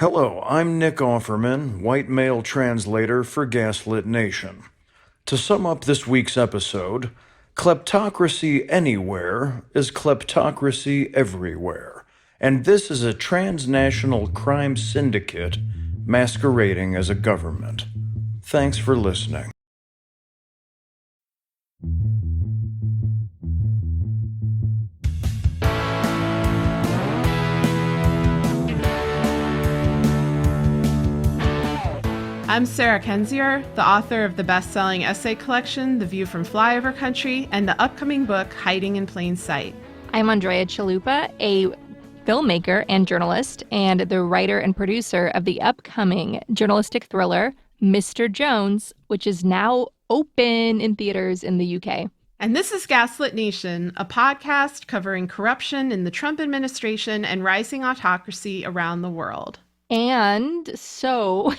Hello, I'm Nick Offerman, white male translator for Gaslit Nation. To sum up this week's episode, kleptocracy anywhere is kleptocracy everywhere, and this is a transnational crime syndicate masquerading as a government. Thanks for listening. I'm Sarah Kendzior, the author of the best-selling essay collection, The View from Flyover Country, and the upcoming book, Hiding in Plain Sight. I'm Andrea Chalupa, a filmmaker and journalist, and the writer and producer of the upcoming journalistic thriller, Mr. Jones, which is now open in theaters in the UK. And this is Gaslit Nation, a podcast covering corruption in the Trump administration and rising autocracy around the world. And so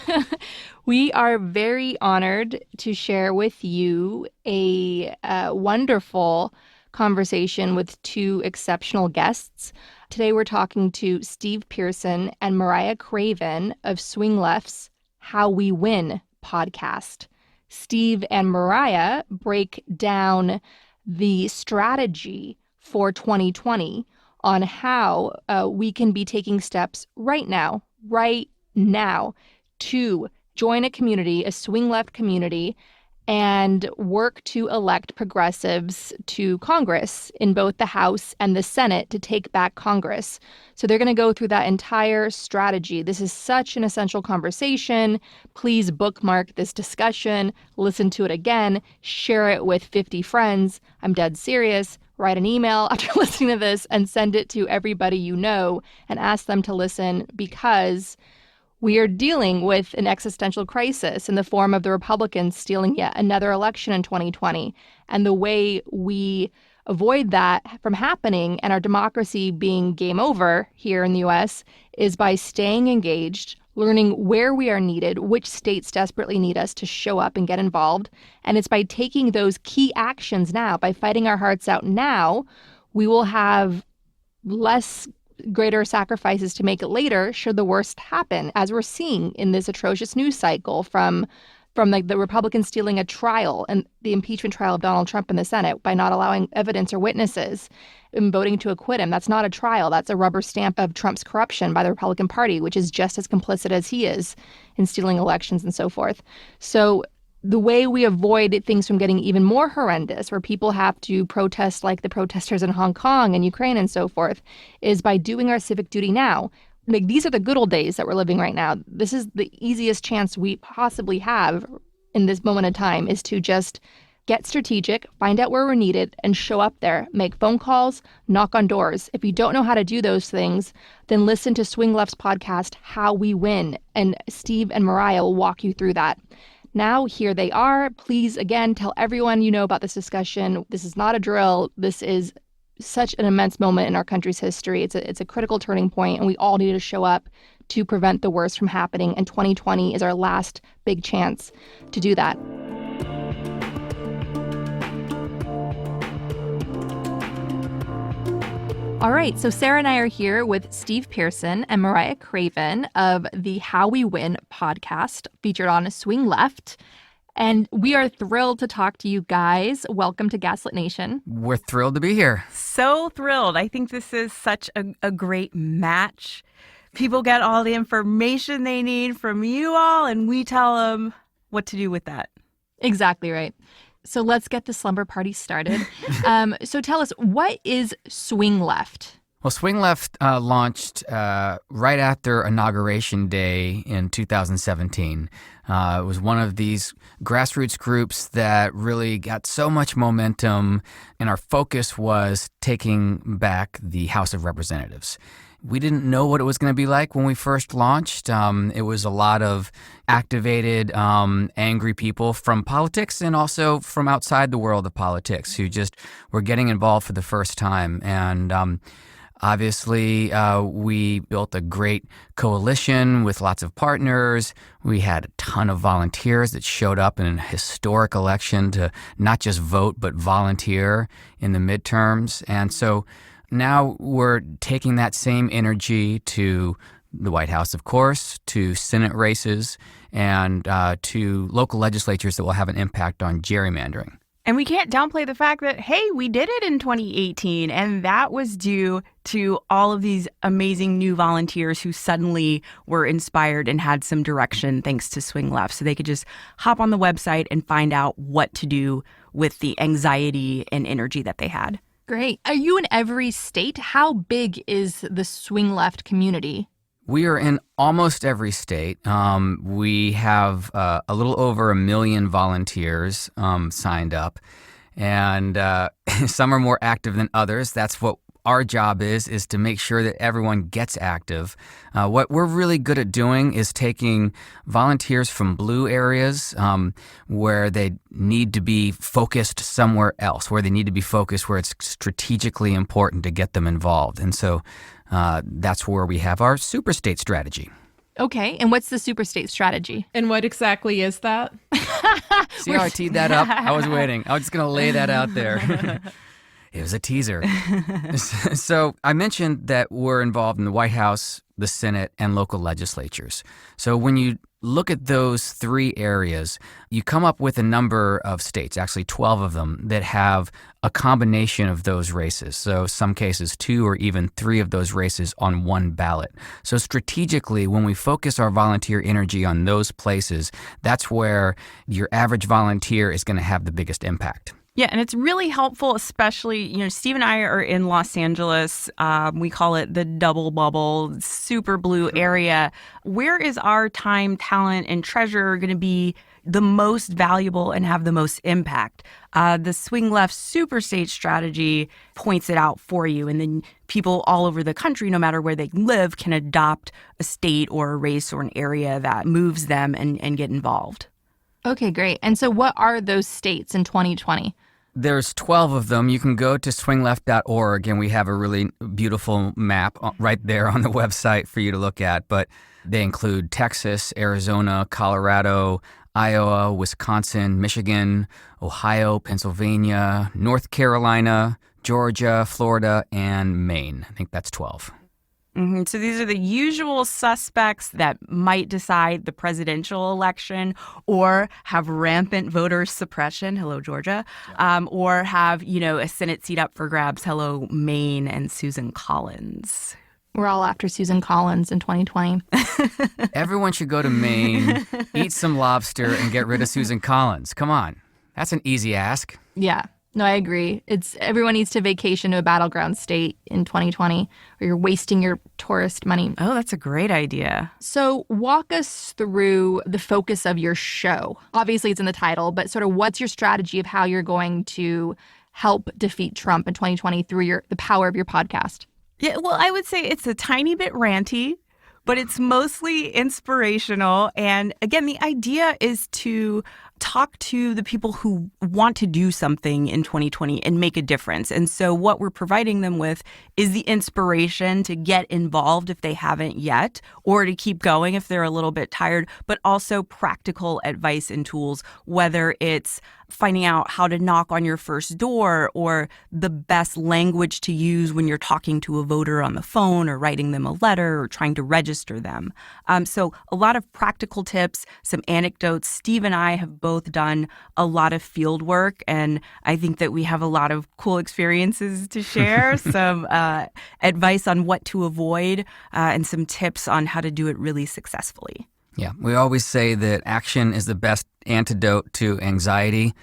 we are very honored to share with you a wonderful conversation with two exceptional guests. Today we're talking to Steve Pierson and Mariah Craven of Swing Left's How We Win podcast. Steve and Mariah break down the strategy for 2020 on how we can be taking steps right now to join a community, a swing left community, and work to elect progressives to Congress in both the House and the Senate to take back Congress. So they're going to go through that entire strategy. This is such an essential conversation. Please bookmark this discussion, listen to it again, share it with 50 friends. I'm dead serious. Write an email after listening to this and send it to everybody you know and ask them to listen, because we are dealing with an existential crisis in the form of the Republicans stealing yet another election in 2020. And the way we avoid that from happening and our democracy being game over here in the US is by staying engaged, learning where we are needed, which states desperately need us to show up and get involved. And it's by taking those key actions now, by fighting our hearts out now, we will have less greater sacrifices to make it later should the worst happen, as we're seeing in this atrocious news cycle from like the Republicans stealing a trial and the impeachment trial of Donald Trump in the Senate by not allowing evidence or witnesses and voting to acquit him. That's not a trial. That's a rubber stamp of Trump's corruption by the Republican Party, which is just as complicit as he is in stealing elections and so forth. So the way we avoid things from getting even more horrendous, where people have to protest like the protesters in Hong Kong and Ukraine and so forth, is by doing our civic duty now. Like, these are the good old days that we're living right now. This is the easiest chance we possibly have in this moment of time, is to just get strategic, find out where we're needed, and show up there. Make phone calls, knock on doors. If you don't know how to do those things, then listen to Swing Left's podcast, How We Win, and Steve and Mariah will walk you through that. Now, here they are. Please, again, tell everyone you know about this discussion. This is not a drill. This is such an immense moment in our country's history. It's a critical turning point, and we all need to show up to prevent the worst from happening. And 2020 is our last big chance to do that. All right, so Sarah and I are here with Steve Pierson and Mariah Craven of the How We Win podcast, featured on Swing Left. And we are thrilled to talk to you guys. Welcome to Gaslit Nation. We're thrilled to be here. So thrilled. I think this is such a great match. People get all the information they need from you all, and we tell them what to do with that. Exactly right. So let's get the slumber party started. So tell us, what is Swing Left? Well, Swing Left launched right after Inauguration Day in 2017. It was one of these grassroots groups that really got so much momentum, and our focus was taking back the House of Representatives. We didn't know what it was going to be like when we first launched. It was a lot of activated, angry people from politics and also from outside the world of politics who just were getting involved for the first time. And obviously, we built a great coalition with lots of partners. We had a ton of volunteers that showed up in a historic election to not just vote, but volunteer in the midterms. And so now we're taking that same energy to the White House, of course, to Senate races, and to local legislatures that will have an impact on gerrymandering. And we can't downplay the fact that, hey, we did it in 2018, and that was due to all of these amazing new volunteers who suddenly were inspired and had some direction thanks to Swing Left. So they could just hop on the website and find out what to do with the anxiety and energy that they had. Great. Are you in every state? How big is the Swing Left community? We are in almost every state. We have a little over 1 million volunteers signed up, and some are more active than others. That's what our job is to make sure that everyone gets active. What we're really good at doing is taking volunteers from blue areas where they need to be focused somewhere else, where they need to be focused where it's strategically important to get them involved. And so that's where we have our super state strategy. Okay, and what's the super state strategy? And what exactly is that? See how I teed that up? I was waiting. I was just going to lay that out there. It was a teaser. So I mentioned that we're involved in the White House, the Senate, and local legislatures. So when you look at those three areas, you come up with a number of states, actually 12 of them, that have a combination of those races. So some cases 2 or even 3 of those races on one ballot. So strategically, when we focus our volunteer energy on those places, that's where your average volunteer is going to have the biggest impact. Yeah, and it's really helpful, especially, Steve and I are in Los Angeles. We call it the double bubble, super blue area. Where is our time, talent, and treasure going to be the most valuable and have the most impact? The Swing Left super state strategy points it out for you. And then people all over the country, no matter where they live, can adopt a state or a race or an area that moves them and get involved. Okay, great. And so what are those states in 2020? There's 12 of them. You can go to swingleft.org, and we have a really beautiful map right there on the website for you to look at. But they include Texas, Arizona, Colorado, Iowa, Wisconsin, Michigan, Ohio, Pennsylvania, North Carolina, Georgia, Florida, and Maine. I think that's 12. Mm-hmm. So these are the usual suspects that might decide the presidential election or have rampant voter suppression. Hello, Georgia. Or have, a Senate seat up for grabs. Hello, Maine and Susan Collins. We're all after Susan Collins in 2020. Everyone should go to Maine, eat some lobster, and get rid of Susan Collins. Come on. That's an easy ask. Yeah. No, I agree. Everyone needs to vacation to a battleground state in 2020, or you're wasting your tourist money. Oh, that's a great idea. So walk us through the focus of your show. Obviously, it's in the title, but sort of what's your strategy of how you're going to help defeat Trump in 2020 through the power of your podcast? Yeah, well, I would say it's a tiny bit ranty, but it's mostly inspirational. And again, the idea is to talk to the people who want to do something in 2020 and make a difference. And so what we're providing them with is the inspiration to get involved if they haven't yet, or to keep going if they're a little bit tired, but also practical advice and tools, whether it's finding out how to knock on your first door or the best language to use when you're talking to a voter on the phone or writing them a letter or trying to register them. So a lot of practical tips, some anecdotes. Steve and I have both done a lot of field work, and I think that we have a lot of cool experiences to share, some advice on what to avoid, and some tips on how to do it really successfully. Yeah, we always say that action is the best antidote to anxiety.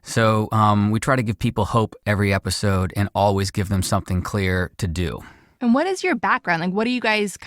So we try to give people hope every episode and always give them something clear to do. And what is your background? Like, what do you guys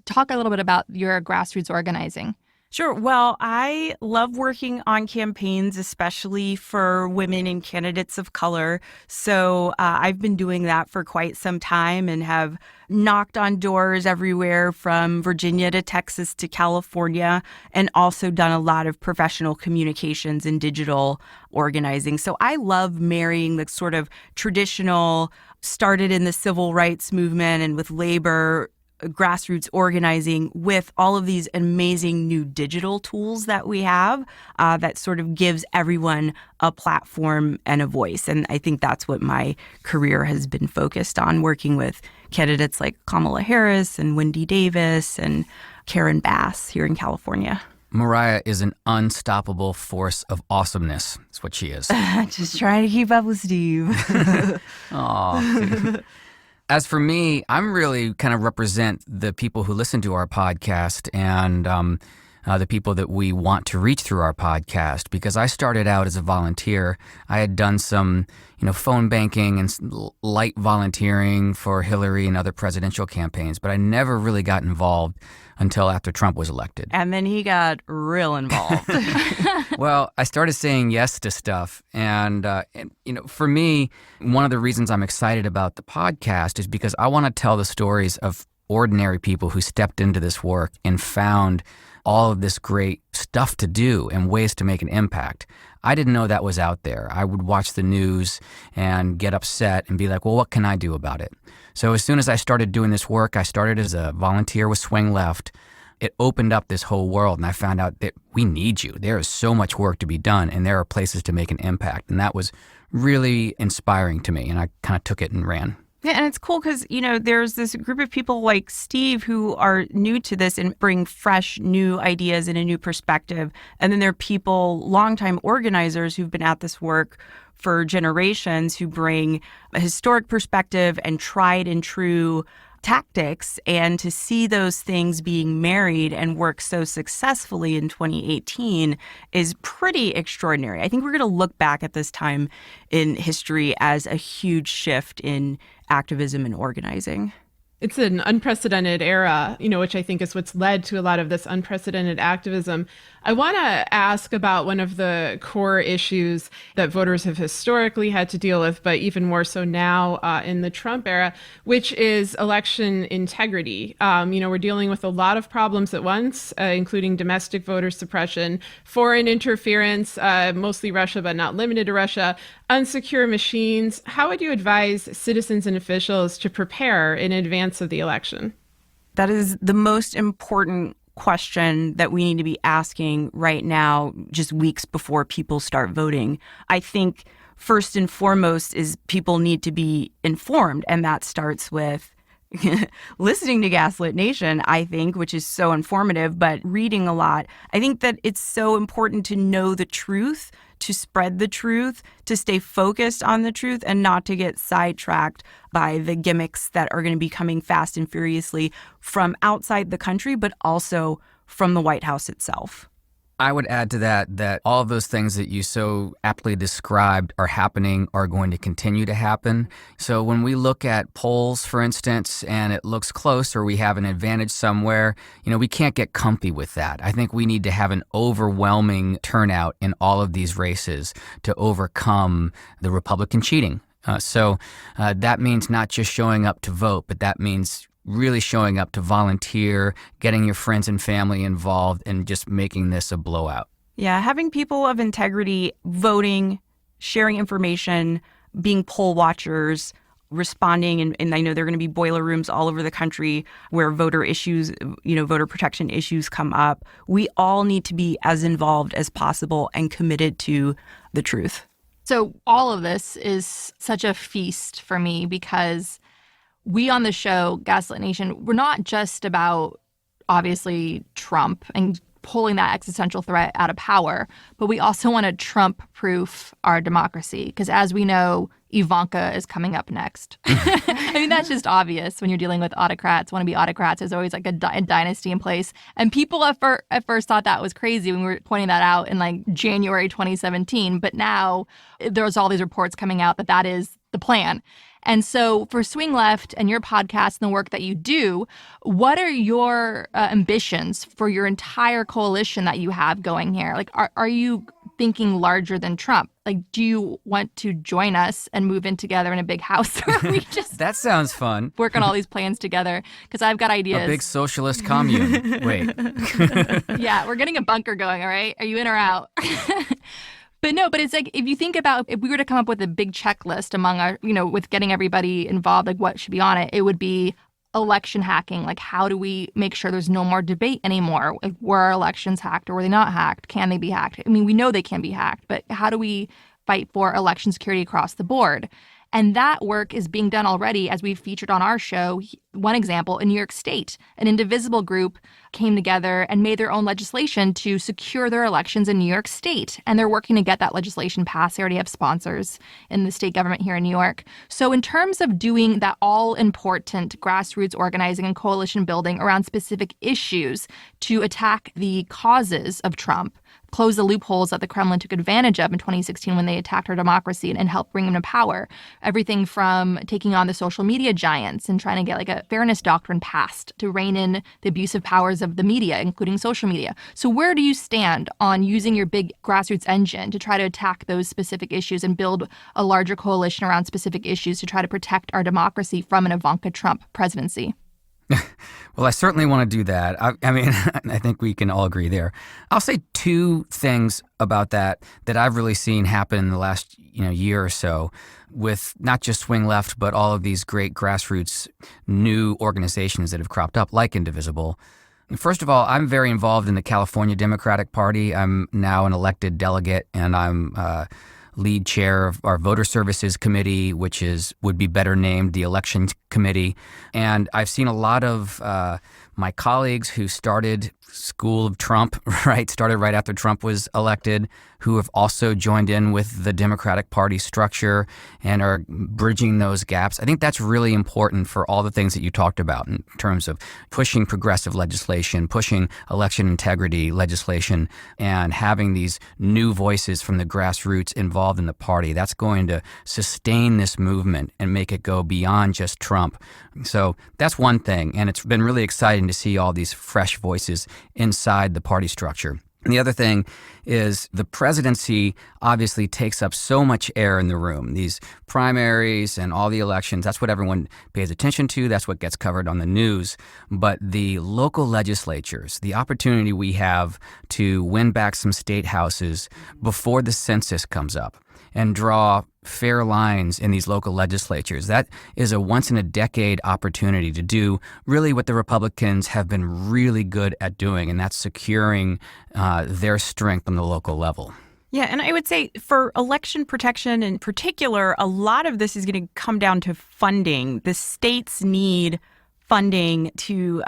talk a little bit about your grassroots organizing? Sure. Well, I love working on campaigns, especially for women and candidates of color. So I've been doing that for quite some time and have knocked on doors everywhere from Virginia to Texas to California, and also done a lot of professional communications and digital organizing. So I love marrying the sort of traditional, started in the civil rights movement and with labor grassroots organizing with all of these amazing new digital tools that we have that sort of gives everyone a platform and a voice. And I think that's what my career has been focused on, working with candidates like Kamala Harris and Wendy Davis and Karen Bass here in California. Mariah is an unstoppable force of awesomeness. That's what she is. Just trying to keep up with Steve. Aw. As for me, I'm really kind of represent the people who listen to our podcast and the people that we want to reach through our podcast, because I started out as a volunteer. I had done some, phone banking and light volunteering for Hillary and other presidential campaigns, but I never really got involved until after Trump was elected. And then he got real involved. Well, I started saying yes to stuff. And for me, one of the reasons I'm excited about the podcast is because I want to tell the stories of ordinary people who stepped into this work and found all of this great stuff to do and ways to make an impact. I didn't know that was out there. I would watch the news and get upset and be like, well, what can I do about it? So as soon as I started doing this work, I started as a volunteer with Swing Left. It opened up this whole world, and I found out that we need you. There is so much work to be done, and there are places to make an impact. And that was really inspiring to me, and I kind of took it and ran. Yeah, and it's cool because, there's this group of people like Steve who are new to this and bring fresh, new ideas and a new perspective. And then there are people, longtime organizers who've been at this work for generations who bring a historic perspective and tried and true tactics. And to see those things being married and work so successfully in 2018 is pretty extraordinary. I think we're going to look back at this time in history as a huge shift in activism and organizing. It's an unprecedented era, which I think is what's led to a lot of this unprecedented activism. I want to ask about one of the core issues that voters have historically had to deal with, but even more so now in the Trump era, which is election integrity. We're dealing with a lot of problems at once, including domestic voter suppression, foreign interference, mostly Russia, but not limited to Russia, unsecure machines. How would you advise citizens and officials to prepare in advance of the election? That is the most important question that we need to be asking right now, just weeks before people start voting. I think first and foremost is people need to be informed, and that starts with listening to Gaslit Nation, I think, which is so informative, but reading a lot. I think that it's so important to know the truth, to spread the truth, to stay focused on the truth, and not to get sidetracked by the gimmicks that are going to be coming fast and furiously from outside the country, but also from the White House itself. I would add to that all of those things that you so aptly described are happening, are going to continue to happen. So when we look at polls, for instance, and it looks close or we have an advantage somewhere, we can't get comfy with that. I think we need to have an overwhelming turnout in all of these races to overcome the Republican cheating. So that means not just showing up to vote, but that means really showing up to volunteer, getting your friends and family involved, and just making this a blowout. Yeah, having people of integrity voting, sharing information, being poll watchers, responding, and I know there are going to be boiler rooms all over the country where voter issues, voter protection issues come up. We all need to be as involved as possible and committed to the truth. So all of this is such a feast for me because we on the show, Gaslit Nation, we're not just about, obviously, Trump and pulling that existential threat out of power, but we also want to Trump-proof our democracy because, as we know, Ivanka is coming up next. I mean, that's just obvious when you're dealing with autocrats. Want to be autocrats, there's always like a dynasty in place. And people at first thought that was crazy when we were pointing that out in like January 2017. But now there's all these reports coming out that is the plan. And so for Swing Left and your podcast and the work that you do, what are your ambitions for your entire coalition that you have going here? Like, are you thinking larger than Trump? Like, do you want to join us and move in together in a big house? Or we just That sounds fun. work on all these plans together? Because I've got ideas. A big socialist commune. Wait. Yeah, we're getting a bunker going, all right? Are you in or out? But it's like, if you think about, if we were to come up with a big checklist among our, with getting everybody involved, like what should be on it, it would be election hacking. Like, how do we make sure there's no more debate anymore? Like, were our elections hacked or were they not hacked? Can they be hacked? I mean, we know they can be hacked, but how do we fight for election security across the board? And that work is being done already, as we've featured on our show. One example, in New York State, an indivisible group came together and made their own legislation to secure their elections in New York State. And they're working to get that legislation passed. They already have sponsors in the state government here in New York. So in terms of doing that all-important grassroots organizing and coalition building around specific issues to attack the causes of Trump, close the loopholes that the Kremlin took advantage of in 2016 when they attacked our democracy and helped bring him to power. Everything from taking on the social media giants and trying to get like a fairness doctrine passed to rein in the abusive powers of the media, including social media. So where do you stand on using your big grassroots engine to try to attack those specific issues and build a larger coalition around specific issues to try to protect our democracy from an Ivanka Trump presidency? Well, I certainly want to do that. I mean, I think we can all agree there. I'll say two things about that I've really seen happen in the last year or so with not just Swing Left, but all of these great grassroots new organizations that have cropped up, like Indivisible. First of all, I'm very involved in the California Democratic Party. I'm now an elected delegate, and I'm lead chair of our voter services committee, which would be better named the elections committee. And I've seen a lot of my colleagues who started School of Trump, started right after Trump was elected, who have also joined in with the Democratic Party structure and are bridging those gaps. I think that's really important for all the things that you talked about in terms of pushing progressive legislation, pushing election integrity legislation, and having these new voices from the grassroots involved in the party. That's going to sustain this movement and make it go beyond just Trump. So that's one thing, and it's been really exciting to see all these fresh voices inside the party structure. And the other thing is the presidency obviously takes up so much air in the room. These primaries and all the elections, that's what everyone pays attention to. That's what gets covered on the news. But the local legislatures, the opportunity we have to win back some state houses before the census comes up and draw fair lines in these local legislatures. That is a once-in-a-decade opportunity to do really what the Republicans have been really good at doing, and that's securing their strength on the local level. Yeah, and I would say for election protection in particular, a lot of this is going to come down to funding. The states need funding to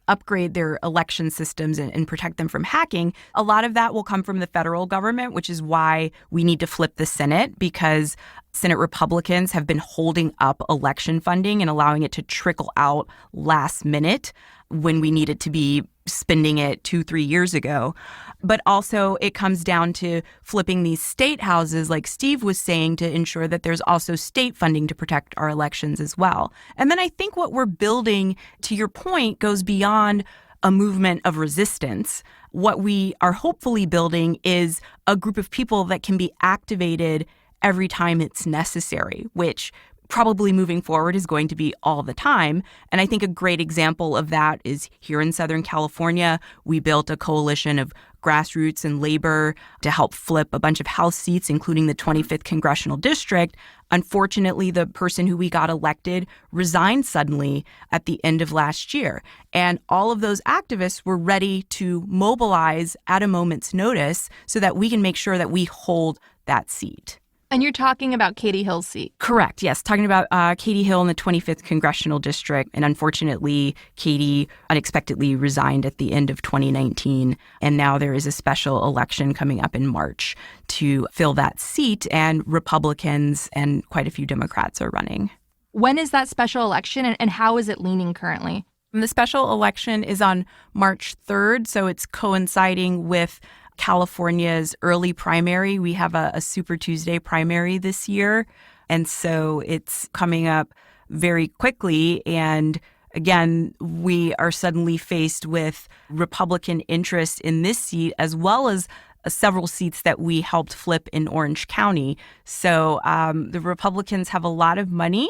upgrade their election systems and protect them from hacking. A lot of that will come from the federal government, which is why we need to flip the Senate, because Senate Republicans have been holding up election funding and allowing it to trickle out last minute when we needed to be spending it 2-3 years ago. But also it comes down to flipping these state houses, like Steve was saying, to ensure that there's also state funding to protect our elections as well. And then I think what we're building, to your point, goes beyond a movement of resistance. What we are hopefully building is a group of people that can be activated every time it's necessary, which probably moving forward is going to be all the time. And I think a great example of that is here in Southern California. We built a coalition of grassroots and labor to help flip a bunch of House seats, including the 25th Congressional District. Unfortunately, the person who we got elected resigned suddenly at the end of last year. And all of those activists were ready to mobilize at a moment's notice so that we can make sure that we hold that seat. And you're talking about Katie Hill's seat. Correct. Yes. Talking about Katie Hill in the 25th Congressional District. And unfortunately, Katie unexpectedly resigned at the end of 2019. And now there is a special election coming up in March to fill that seat. And Republicans and quite a few Democrats are running. When is that special election and how is it leaning currently? And the special election is on March 3rd. So it's coinciding with California's early primary. We have a Super Tuesday primary this year. And so it's coming up very quickly. And again, we are suddenly faced with Republican interest in this seat, as well as several seats that we helped flip in Orange County. So the Republicans have a lot of money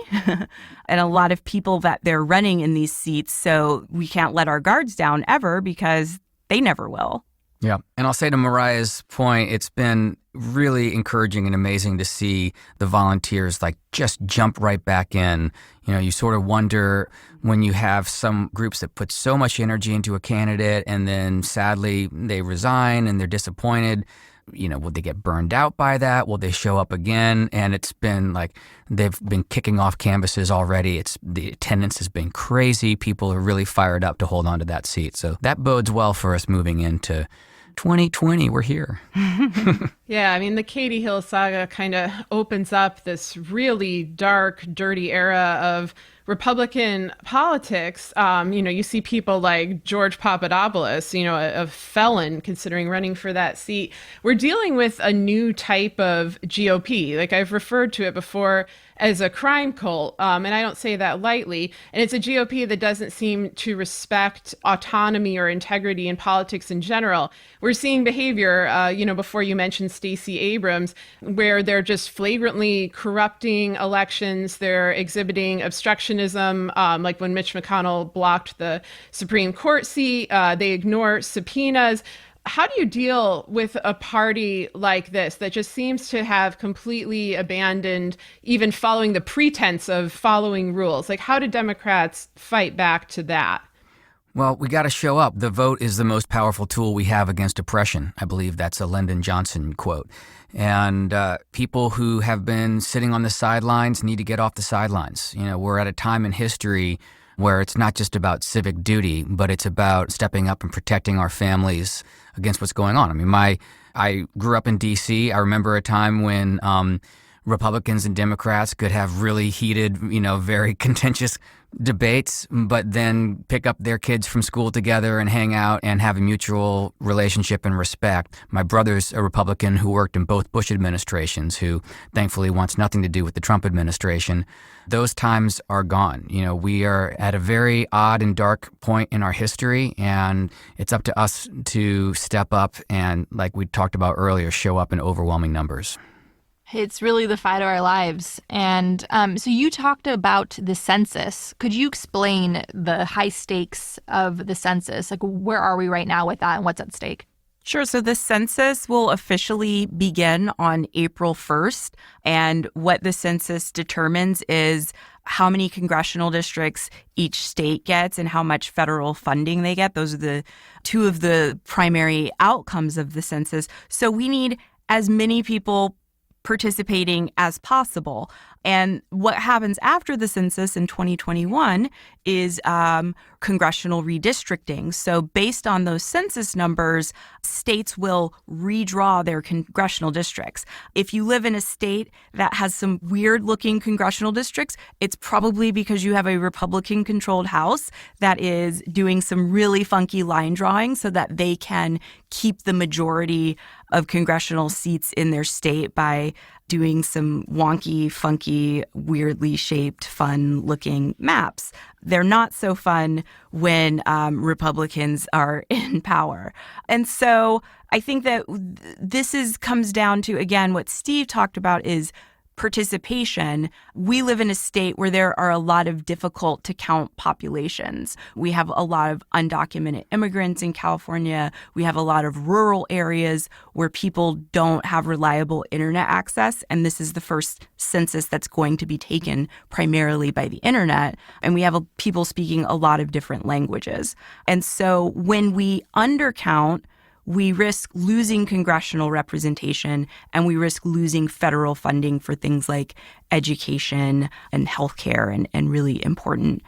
and a lot of people that they're running in these seats. So we can't let our guards down ever, because they never will. Yeah. And I'll say to Mariah's point, it's been really encouraging and amazing to see the volunteers like just jump right back in. You know, you sort of wonder when you have some groups that put so much energy into a candidate and then sadly they resign and they're disappointed. You know, will they get burned out by that? Will they show up again? And it's been like they've been kicking off canvases already. The attendance has been crazy. People are really fired up to hold on to that seat. So that bodes well for us moving into 2020. We're here. Yeah, I mean, the Katie Hill saga kind of opens up this really dark, dirty era of Republican politics. You see people like George Papadopoulos, a felon considering running for that seat. We're dealing with a new type of GOP. Like I've referred to it before as a crime cult, and I don't say that lightly. And it's a GOP that doesn't seem to respect autonomy or integrity in politics in general. We're seeing behavior, before you mentioned Stacey Abrams, where they're just flagrantly corrupting elections. They're exhibiting obstructionism, like when Mitch McConnell blocked the Supreme Court seat. They ignore subpoenas. How do you deal with a party like this that just seems to have completely abandoned even following the pretense of following rules? Like, how do Democrats fight back to that? Well, we got to show up. The vote is the most powerful tool we have against oppression. I believe that's a Lyndon Johnson quote. And people who have been sitting on the sidelines need to get off the sidelines. You know, we're at a time in history where it's not just about civic duty, but it's about stepping up and protecting our families against what's going on. I mean, I grew up in D.C. I remember a time when Republicans and Democrats could have really heated, very contentious debates, but then pick up their kids from school together and hang out and have a mutual relationship and respect. My brother's a Republican who worked in both Bush administrations, who thankfully wants nothing to do with the Trump administration. Those times are gone. We are at a very odd and dark point in our history, and it's up to us to step up and, like we talked about earlier, show up in overwhelming numbers. It's really the fight of our lives. And so you talked about the census. Could you explain the high stakes of the census? Like, where are we right now with that and what's at stake? Sure. So the census will officially begin on April 1st. And what the census determines is how many congressional districts each state gets and how much federal funding they get. Those are the two of the primary outcomes of the census. So we need as many people participating as possible. And what happens after the census in 2021 is congressional redistricting. So based on those census numbers, states will redraw their congressional districts. If you live in a state that has some weird-looking congressional districts, it's probably because you have a Republican-controlled House that is doing some really funky line drawing so that they can keep the majority of congressional seats in their state by doing some wonky, funky, weirdly shaped, fun-looking maps. They're not so fun when Republicans are in power. And so I think that this comes down to, again, what Steve talked about is participation. We live in a state where there are a lot of difficult to count populations. We have a lot of undocumented immigrants in California. We have a lot of rural areas where people don't have reliable internet access. And this is the first census that's going to be taken primarily by the internet. And we have people speaking a lot of different languages. And so when we undercount, we risk losing congressional representation and we risk losing federal funding for things like education and healthcare and really important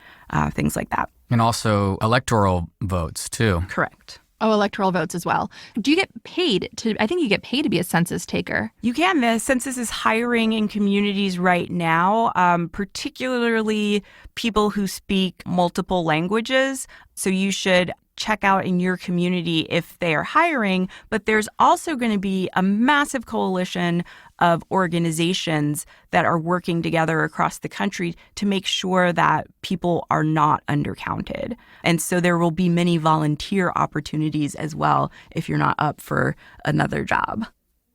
things like that. And also electoral votes, too. Correct. Oh, electoral votes as well. Do you get paid I think you get paid to be a census taker. You can. The census is hiring in communities right now, particularly people who speak multiple languages. So you should check out in your community if they are hiring, but there's also going to be a massive coalition of organizations that are working together across the country to make sure that people are not undercounted. And so there will be many volunteer opportunities as well if you're not up for another job.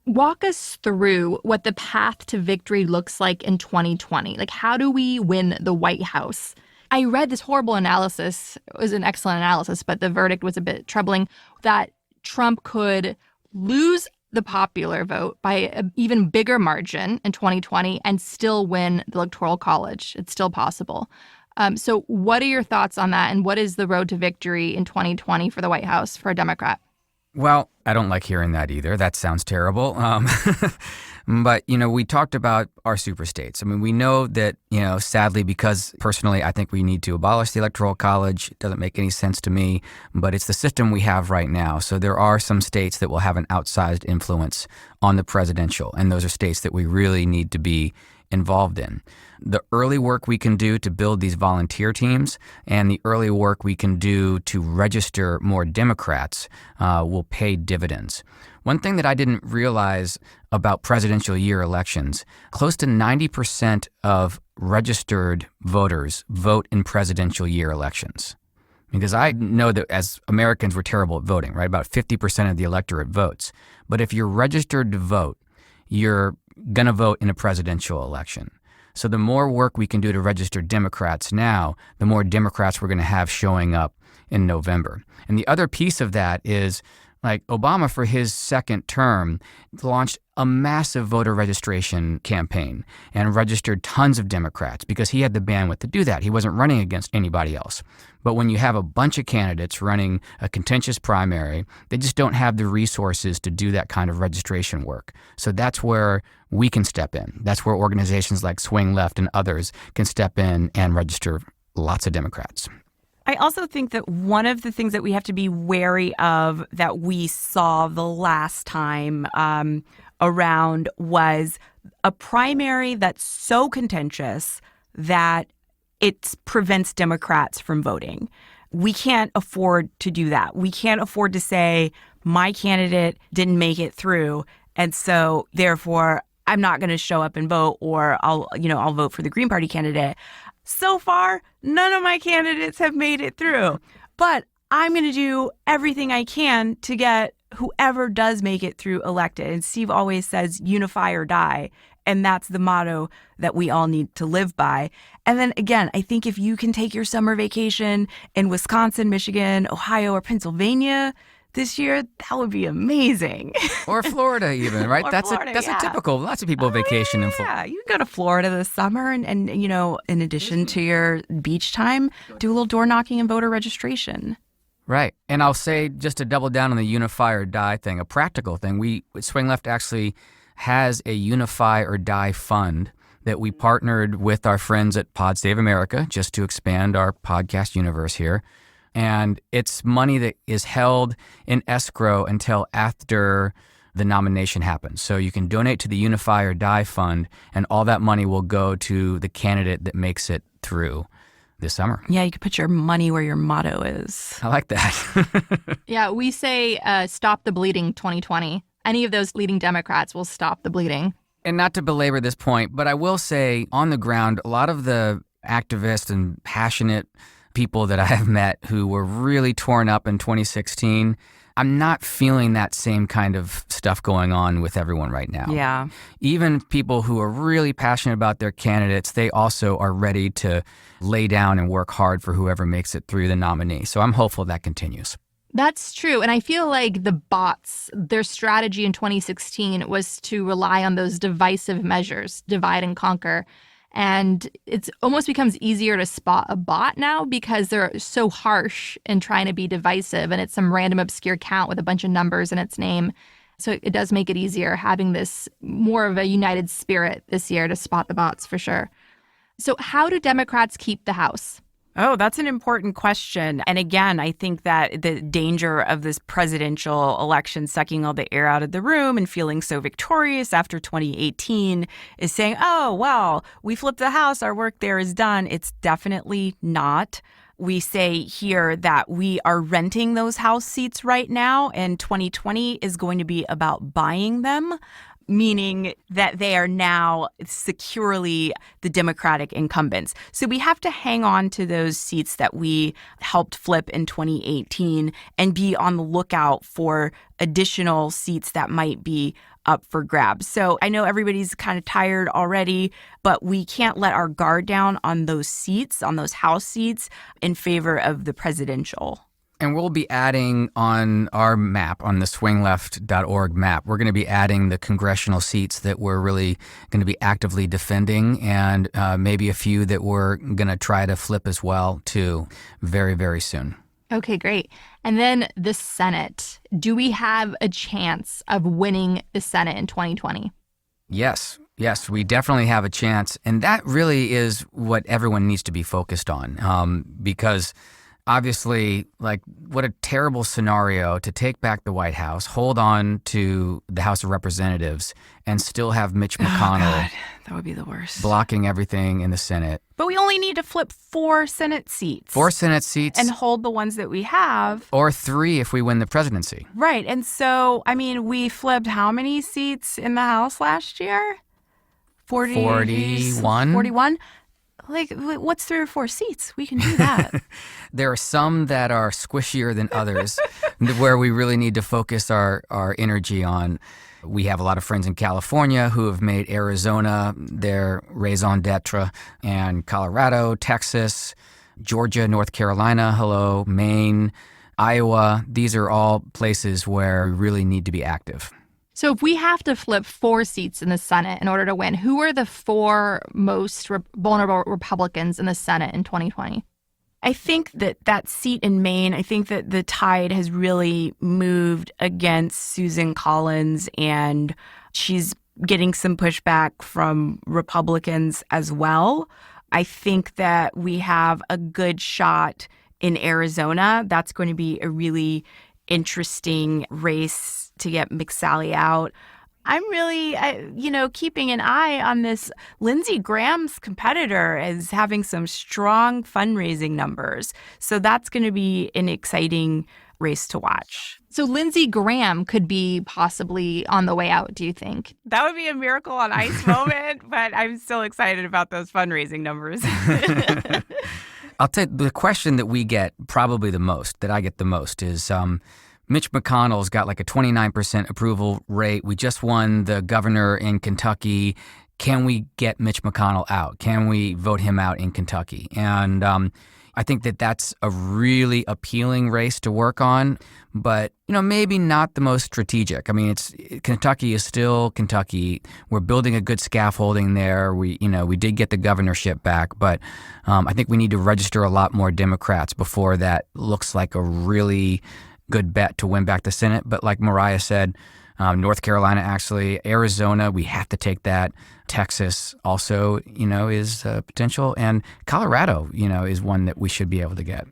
Walk us through what the path to victory looks like in 2020. Like, how do we win the White House? I read this horrible analysis. It was an excellent analysis, but the verdict was a bit troubling, that Trump could lose the popular vote by an even bigger margin in 2020 and still win the Electoral College. It's still possible. So what are your thoughts on that? And what is the road to victory in 2020 for the White House for a Democrat? Well, I don't like hearing that either. That sounds terrible. But, we talked about our superstates. I mean, we know that, sadly, because personally, I think we need to abolish the Electoral College. It doesn't make any sense to me, but it's the system we have right now. So there are some states that will have an outsized influence on the presidential, and those are states that we really need to be involved in. The early work we can do to build these volunteer teams and the early work we can do to register more Democrats will pay dividends. One thing that I didn't realize about presidential year elections, close to 90% of registered voters vote in presidential year elections. Because I know that as Americans, we're terrible at voting, right? About 50% of the electorate votes. But if you're registered to vote, you're going to vote in a presidential election. So the more work we can do to register Democrats now, the more Democrats we're going to have showing up in November. And the other piece of that is, like, Obama, for his second term, launched a massive voter registration campaign and registered tons of Democrats because he had the bandwidth to do that. He wasn't running against anybody else. But when you have a bunch of candidates running a contentious primary, they just don't have the resources to do that kind of registration work. So that's where we can step in. That's where organizations like Swing Left and others can step in and register lots of Democrats. I also think that one of the things that we have to be wary of that we saw the last time around was a primary that's so contentious that it prevents Democrats from voting. We can't afford to do that. We can't afford to say, my candidate didn't make it through, and so therefore I'm not going to show up and vote, or I'll vote for the Green Party candidate. So far, none of my candidates have made it through, but I'm going to do everything I can to get whoever does make it through elected. And Steve always says, unify or die. And that's the motto that we all need to live by. And then again, I think if you can take your summer vacation in Wisconsin, Michigan, Ohio, or Pennsylvania this year, that would be amazing. Or Florida even, right? Or that's Florida, a typical, lots of people vacation in Florida. Yeah, you can go to Florida this summer and in addition to your beach time, do a little door knocking and voter registration. Right. And I'll say, just to double down on the unify or die thing, a practical thing, Swing Left actually has a unify or die fund that we partnered with our friends at Pod Save America just to expand our podcast universe here. And it's money that is held in escrow until after the nomination happens. So you can donate to the Unify or Die Fund, and all that money will go to the candidate that makes it through this summer. Yeah, you could put your money where your motto is. I like that. Yeah, we say stop the bleeding 2020. Any of those leading Democrats will stop the bleeding. And not to belabor this point, but I will say on the ground, a lot of the activists and passionate people that I have met who were really torn up in 2016, I'm not feeling that same kind of stuff going on with everyone right now. Yeah. Even people who are really passionate about their candidates, they also are ready to lay down and work hard for whoever makes it through the nominee. So I'm hopeful that continues. That's true. And I feel like the bots, their strategy in 2016 was to rely on those divisive measures, divide and conquer. And it almost becomes easier to spot a bot now because they're so harsh in trying to be divisive, and it's some random obscure count with a bunch of numbers in its name. So it does make it easier having this more of a united spirit this year to spot the bots for sure. So how do Democrats keep the House? Oh, that's an important question. And again, I think that the danger of this presidential election sucking all the air out of the room and feeling so victorious after 2018 is saying, oh, well, we flipped the House, our work there is done. It's definitely not. We say here that we are renting those House seats right now, and 2020 is going to be about buying them, meaning that they are now securely the Democratic incumbents. So we have to hang on to those seats that we helped flip in 2018 and be on the lookout for additional seats that might be up for grabs. So I know everybody's kind of tired already, but we can't let our guard down on those seats, on those House seats, in favor of the presidential. And we'll be adding on our map, on the swingleft.org map, we're going to be adding the congressional seats that we're really going to be actively defending, and maybe a few that we're going to try to flip as well, too, very, very soon. Okay, great. And then the Senate. Do we have a chance of winning the Senate in 2020? Yes, we definitely have a chance. And that really is what everyone needs to be focused on, because obviously, like, what a terrible scenario to take back the White House, hold on to the House of Representatives, and still have Mitch McConnell God, that would be the worst. blocking everything in the Senate. But we only need to flip 4 Senate seats. 4 Senate seats. And hold the ones that we have. Or 3 if we win the presidency. Right. And so, I mean, we flipped how many seats in the House last year? 41. 41? Like, what's 3 or 4 seats? We can do that. There are some that are squishier than others where we really need to focus our energy on. We have a lot of friends in California who have made Arizona their raison d'etre, and Colorado, Texas, Georgia, North Carolina, hello, Maine, Iowa. These are all places where we really need to be active. So if we have to flip 4 seats in the Senate in order to win, who are the 4 most vulnerable Republicans in the Senate in 2020? I think that seat in Maine, I think that the tide has really moved against Susan Collins, and she's getting some pushback from Republicans as well. I think that we have a good shot in Arizona. That's going to be a really interesting race to get McSally out. I'm really, keeping an eye on this. Lindsey Graham's competitor is having some strong fundraising numbers. So that's going to be an exciting race to watch. So Lindsey Graham could be possibly on the way out, do you think? That would be a miracle on ice moment, but I'm still excited about those fundraising numbers. I'll tell you, the question that we get probably the most, that I get the most, is Mitch McConnell's got like a 29% approval rate. We just won the governor in Kentucky. Can we get Mitch McConnell out? Can we vote him out in Kentucky? And I think that that's a really appealing race to work on, but maybe not the most strategic. I mean, Kentucky is still Kentucky. We're building a good scaffolding there. We did get the governorship back, but I think we need to register a lot more Democrats before that looks like a really good bet to win back the Senate. But like Mariah said, North Carolina, actually, Arizona, we have to take that. Texas also, is potential. And Colorado, is one that we should be able to get.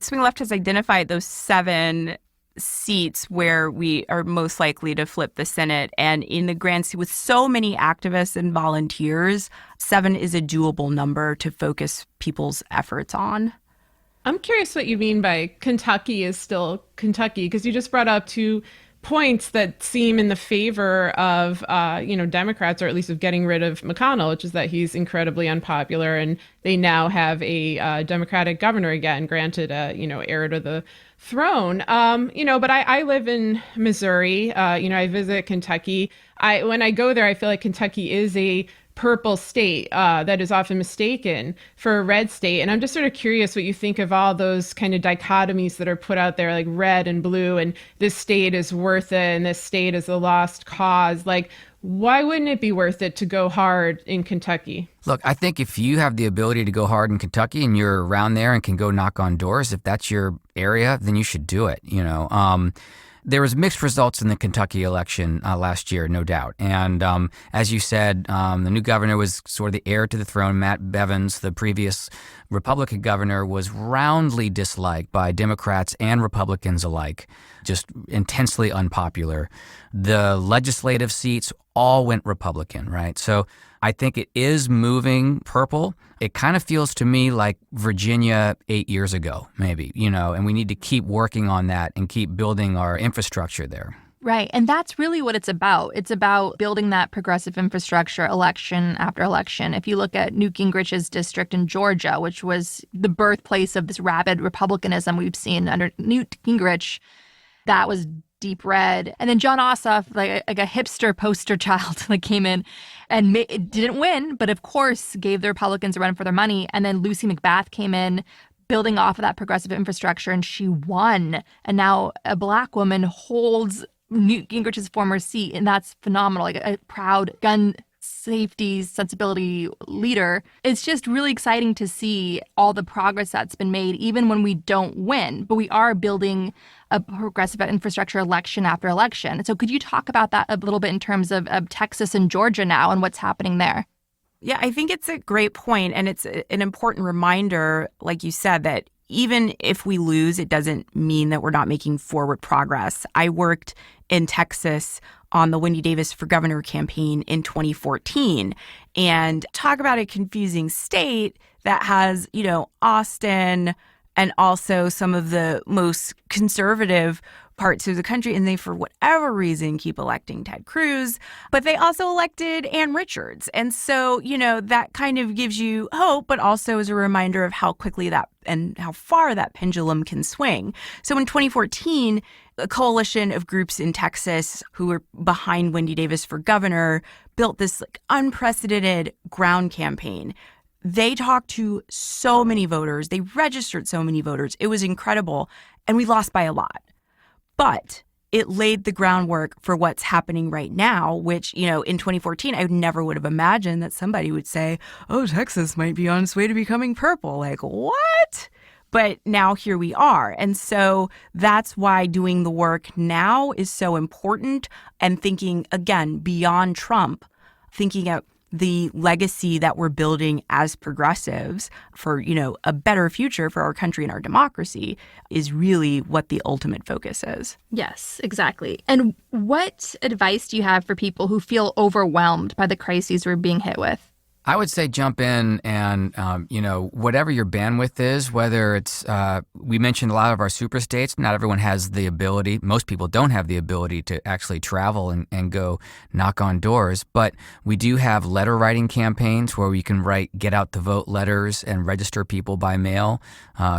Swing Left has identified those 7 seats where we are most likely to flip the Senate. And in the grand scheme, with so many activists and volunteers, 7 is a doable number to focus people's efforts on. I'm curious what you mean by Kentucky is still Kentucky, because you just brought up 2 points that seem in the favor of, Democrats, or at least of getting rid of McConnell, which is that he's incredibly unpopular, and they now have a Democratic governor again, granted, heir to the throne. But I live in Missouri. I visit Kentucky. When I go there, I feel like Kentucky is a purple state that is often mistaken for a red state. And I'm just sort of curious what you think of all those kind of dichotomies that are put out there, like red and blue, and this state is worth it and this state is a lost cause. Like, why wouldn't it be worth it to go hard in Kentucky? Look, I think if you have the ability to go hard in Kentucky and you're around there and can go knock on doors, if that's your area, then you should do it. There was mixed results in the Kentucky election last year, no doubt. And as you said, the new governor was sort of the heir to the throne. Matt Bevins, the previous Republican governor, was roundly disliked by Democrats and Republicans alike, just intensely unpopular. The legislative seats all went Republican, right? So I think it is moving purple. It kind of feels to me like Virginia 8 years ago, maybe, and we need to keep working on that and keep building our infrastructure there. Right. And that's really what it's about. It's about building that progressive infrastructure election after election. If you look at Newt Gingrich's district in Georgia, which was the birthplace of this rabid republicanism we've seen under Newt Gingrich, that was deep red. And then John Ossoff, like a hipster poster child, came in and didn't win, but of course gave the Republicans a run for their money. And then Lucy McBath came in, building off of that progressive infrastructure, and she won. And now a Black woman holds Newt Gingrich's former seat, and that's phenomenal. Like a proud gun safety sensibility leader. It's just really exciting to see all the progress that's been made, even when we don't win. But we are building a progressive infrastructure election after election. So could you talk about that a little bit in terms of Texas and Georgia now and what's happening there? Yeah, I think it's a great point, and it's an important reminder, like you said, that even if we lose, it doesn't mean that we're not making forward progress. I worked in Texas on the Wendy Davis for Governor campaign in 2014. And talk about a confusing state that has, Austin and also some of the most conservative parts of the country. And they, for whatever reason, keep electing Ted Cruz. But they also elected Ann Richards. And so, that kind of gives you hope, but also is a reminder of how quickly that and how far that pendulum can swing. So in 2014, a coalition of groups in Texas who were behind Wendy Davis for governor built this unprecedented ground campaign. They talked to so many voters. They registered so many voters. It was incredible. And we lost by a lot. But it laid the groundwork for what's happening right now, which, in 2014, I never would have imagined that somebody would say, oh, Texas might be on its way to becoming purple. Like, what? But now here we are. And so that's why doing the work now is so important, and thinking, again, beyond Trump, thinking of the legacy that we're building as progressives for, a better future for our country and our democracy is really what the ultimate focus is. Yes, exactly. And what advice do you have for people who feel overwhelmed by the crises we're being hit with? I would say jump in and, whatever your bandwidth is, whether it's, we mentioned a lot of our super states, not everyone has the ability, most people don't have the ability to actually travel and go knock on doors, but we do have letter writing campaigns where we can write get out the vote letters and register people by mail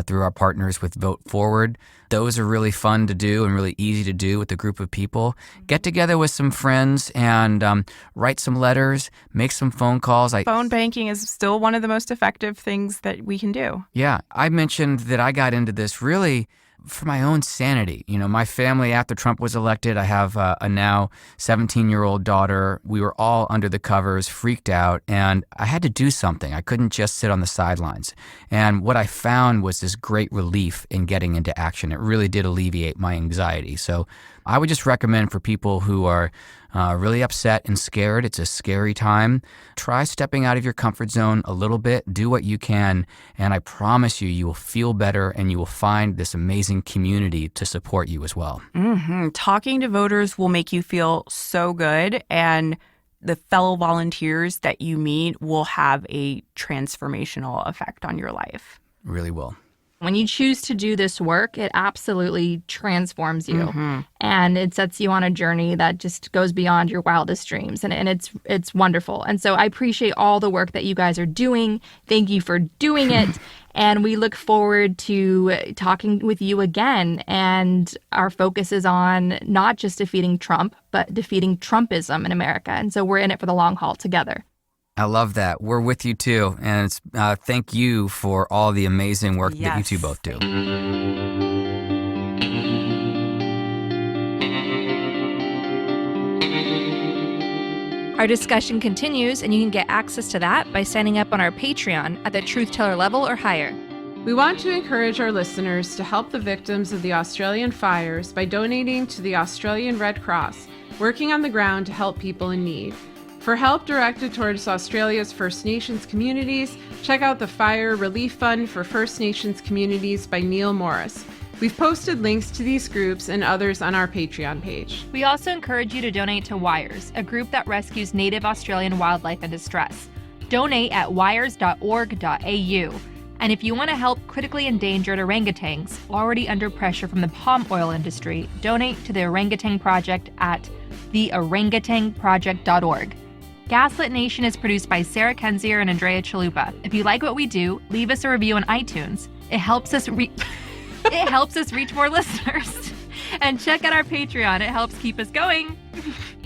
through our partners with Vote Forward. Those are really fun to do and really easy to do with a group of people. Get together with some friends and write some letters, make some phone calls. Phone banking is still one of the most effective things that we can do. Yeah. I mentioned that I got into this really for my own sanity. My family, after Trump was elected, I have a now 17-year-old daughter. We were all under the covers, freaked out, and I had to do something. I couldn't just sit on the sidelines. And what I found was this great relief in getting into action. It really did alleviate my anxiety. So I would just recommend for people who are really upset and scared, it's a scary time, try stepping out of your comfort zone a little bit, do what you can, and I promise you, you will feel better and you will find this amazing community to support you as well. Mm-hmm. Talking to voters will make you feel so good, and the fellow volunteers that you meet will have a transformational effect on your life. Really will. When you choose to do this work, it absolutely transforms you. Mm-hmm. And it sets you on a journey that just goes beyond your wildest dreams. And it's wonderful. And so I appreciate all the work that you guys are doing. Thank you for doing it. And we look forward to talking with you again. And our focus is on not just defeating Trump, but defeating Trumpism in America. And so we're in it for the long haul together. I love that. We're with you too. And it's, thank you for all the amazing work that you two both do. Our discussion continues, and you can get access to that by signing up on our Patreon at the Truth Teller level or higher. We want to encourage our listeners to help the victims of the Australian fires by donating to the Australian Red Cross, working on the ground to help people in need. For help directed towards Australia's First Nations communities, check out the Fire Relief Fund for First Nations Communities by Neil Morris. We've posted links to these groups and others on our Patreon page. We also encourage you to donate to WIRES, a group that rescues native Australian wildlife in distress. Donate at wires.org.au. And if you want to help critically endangered orangutans already under pressure from the palm oil industry, donate to the Orangutan Project at theorangutanproject.org. Gaslit Nation is produced by Sarah Kenzier and Andrea Chalupa. If you like what we do, leave us a review on iTunes. It helps us reach more listeners. And check out our Patreon. It helps keep us going.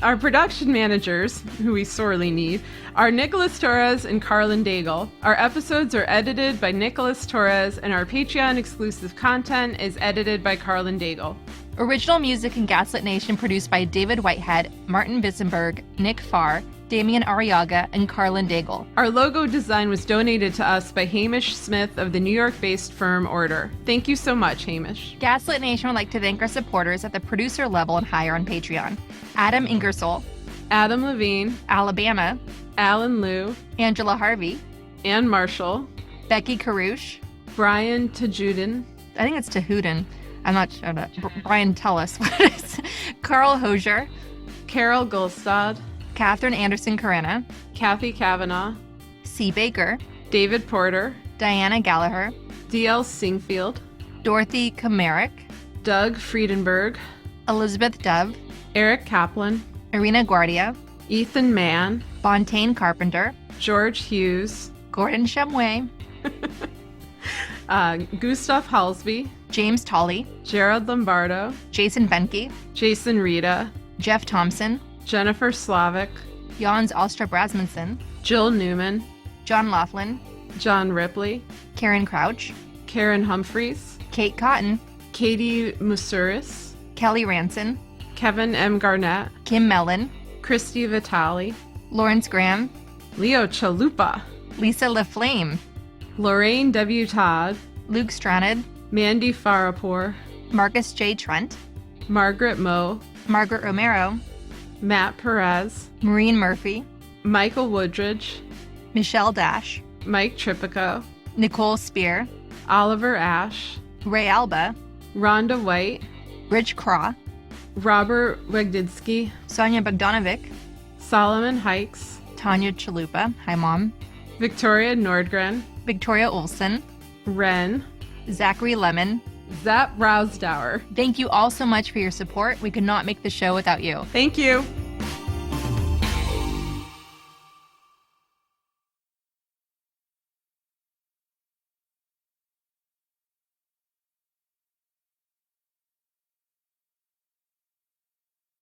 Our production managers, who we sorely need, are Nicholas Torres and Carlin Daigle. Our episodes are edited by Nicholas Torres, and our Patreon exclusive content is edited by Carlin Daigle. Original music in Gaslit Nation produced by David Whitehead, Martin Vissenberg, Nick Farr, Damian Arriaga, and Carlin Daigle. Our logo design was donated to us by Hamish Smith of the New York-based firm Order. Thank you so much, Hamish. Gaslit Nation would like to thank our supporters at the producer level and higher on Patreon. Adam Ingersoll, Adam Levine, Alabama, Alan Liu, Angela Harvey, Ann Marshall, Becky Karush, Brian Tajudin, I think it's Tahudin. I'm not sure. Brian, tell us what it is. Carl Hosier, Carol Gulstad, Catherine Anderson Carena, Kathy Kavanaugh, C. Baker, David Porter, Diana Gallagher, D.L. Singfield, Dorothy Kamarick, Doug Friedenberg, Elizabeth Dove, Eric Kaplan, Irina Guardia, Ethan Mann, Bontaine Carpenter, George Hughes, Gordon Shumway, Gustav Halsby, James Tolley, Gerald Lombardo, Jason Benke, Jason Rita, Jeff Thompson, Jennifer Slavic, Jans Alstrup Rasmussen, Jill Newman, John Laughlin, John Ripley, Karen Crouch, Karen Humphreys, Kate Cotton, Katie Musuris, Kelly Ranson, Kevin M. Garnett, Kim Mellon, Christy Vitale, Lawrence Graham, Leo Chalupa, Lisa LaFlame, Lorraine W. Todd, Luke Stranad, Mandy Farapur, Marcus J. Trent, Margaret Moe, Margaret Romero, Matt Perez, Maureen Murphy, Michael Woodridge, Michelle Dash, Mike Tripico, Nicole Spear, Oliver Ash, Ray Alba, Rhonda White, Rich Craw, Robert Wegdinsky, Sonia Bogdanovic, Solomon Hikes, Tanya Chalupa, hi mom, Victoria Nordgren, Victoria Olson, Ren, Zachary Lemon. Zap Rousdower. Thank you all so much for your support. We could not make the show without you. Thank you.